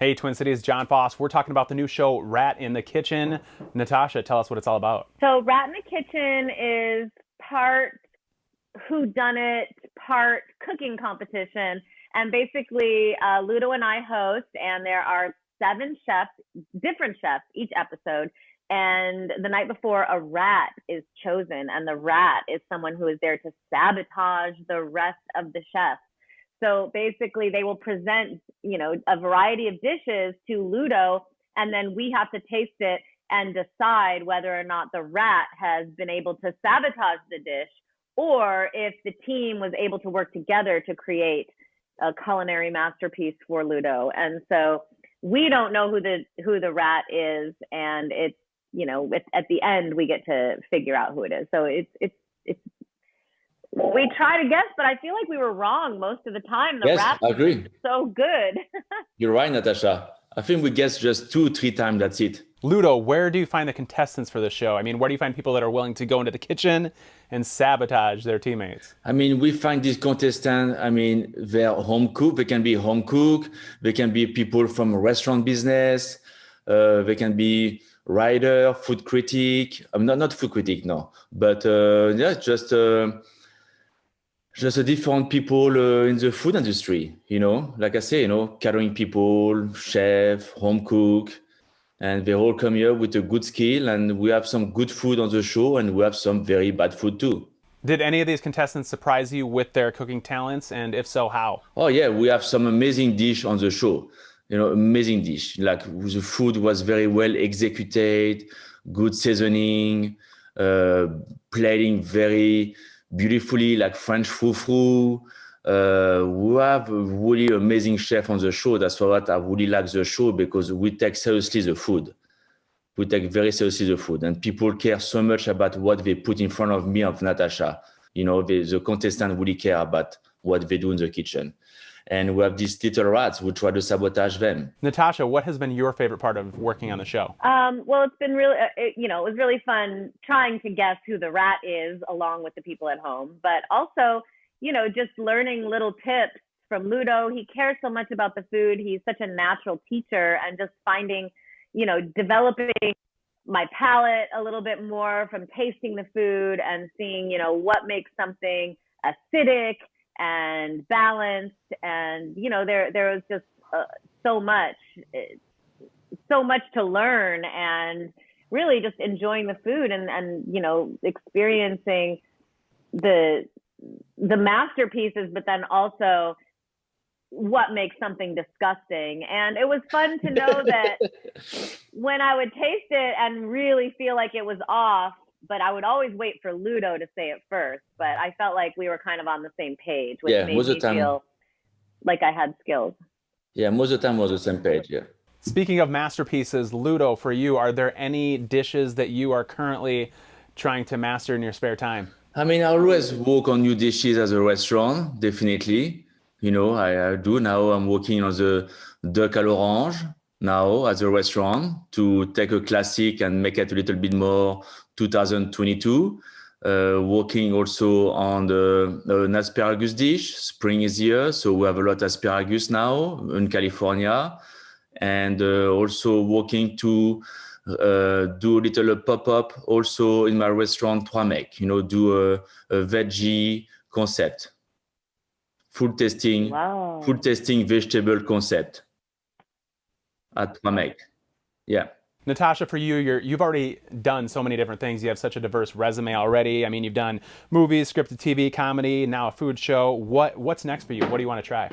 Hey, Twin Cities, John Foss. We're talking about the new show, Rat in the Kitchen. Natasha, tell us what it's all about. So Rat in the Kitchen is part whodunit, part cooking competition. And basically, Ludo and I host, and there are 7 chefs, different chefs, each episode. And the night before, a rat is chosen, and the rat is someone who is there to sabotage the rest of the chefs. So basically, they will present, a variety of dishes to Ludo, and then we have to taste it and decide whether or not the rat has been able to sabotage the dish, or if the team was able to work together to create a culinary masterpiece for Ludo. And so we don't know who the rat is, and it's at the end we get to figure out who it is. So it's we try to guess, but I feel like we were wrong most of the time. The Yes, rat I was agree. so good. You're right, Natasha. I think we guessed just 2, 3 times, that's it. Ludo, where do you find the contestants for the show? I mean, where do you find people that are willing to go into the kitchen and sabotage their teammates? I mean, we find these contestants, they're home cook. They can be home cook. They can be people from restaurant business. They can be writer, food critic. I'm not food critic, no. But yeah, just a different people in the food industry, like I say, catering people, chef, home cook, and they all come here with a good skill, and we have some good food on the show, and we have some very bad food too. Did any of these contestants surprise you with their cooking talents? And if so, how? Oh yeah, we have some amazing dish on the show, amazing dish. Like the food was very well executed, good seasoning, plating very beautifully, like French frou-frou. We have a really amazing chef on the show. That's what I really like the show, because we take seriously the food. We take very seriously the food, and people care so much about what they put in front of me, of Natasha. The contestants really care about what they do in the kitchen. And we have these little rats who try to sabotage them. Natasha, what has been your favorite part of working on the show? Well, it's been really, it was really fun trying to guess who the rat is along with the people at home, but also, just learning little tips from Ludo. He cares so much about the food. He's such a natural teacher, and just finding, developing my palate a little bit more from tasting the food and seeing, what makes something acidic and balanced. And, there was just so much to learn, and really just enjoying the food and experiencing the masterpieces, but then also what makes something disgusting. And it was fun to know that when I would taste it and really feel like it was off, but I would always wait for Ludo to say it first. But I felt like we were kind of on the same page, which made me feel like I had skills. Yeah, most of the time was the same page, yeah. Speaking of masterpieces, Ludo, for you, are there any dishes that you are currently trying to master in your spare time? I always work on new dishes as a restaurant, definitely. I do now. I'm working on the duck à l'orange now as a restaurant to take a classic and make it a little bit more 2022. Working also on an asparagus dish. Spring is here, so we have a lot of asparagus now in California. And also working to do a little pop-up also in my restaurant Trois Mecs, do a veggie concept. Food testing vegetable concept at Trois Mecs. Yeah. Natasha, for you, you've already done so many different things. You have such a diverse resume already. I mean, you've done movies, scripted TV, comedy, now a food show. What's next for you? What do you want to try?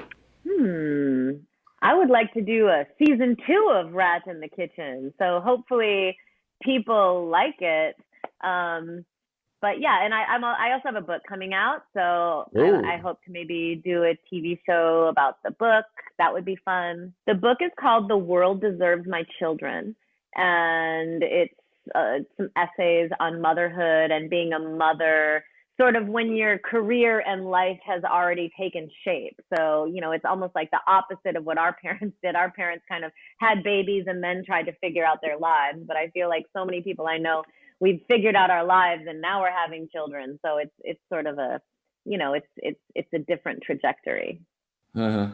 I would like to do a season 2 of Rat in the Kitchen. So hopefully people like it. But yeah, and I also have a book coming out, so I hope to maybe do a TV show about the book. That would be fun. The book is called The World Deserves My Children, and it's some essays on motherhood and being a mother, sort of when your career and life has already taken shape. So, it's almost like the opposite of what our parents did. Our parents kind of had babies and then tried to figure out their lives. But I feel like so many people I know, we've figured out our lives and now we're having children. So it's sort of a, it's a different trajectory. Uh-huh.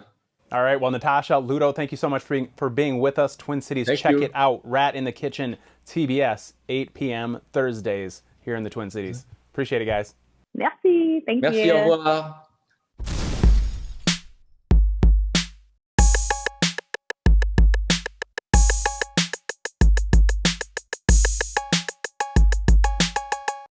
All right. Well, Natasha, Ludo, thank you so much for being with us. Twin Cities, Thank check you. it out. Rat in the Kitchen, TBS, 8 p.m. Thursdays here in the Twin Cities. Appreciate it, guys. Merci. Thank Merci, au you. revoir.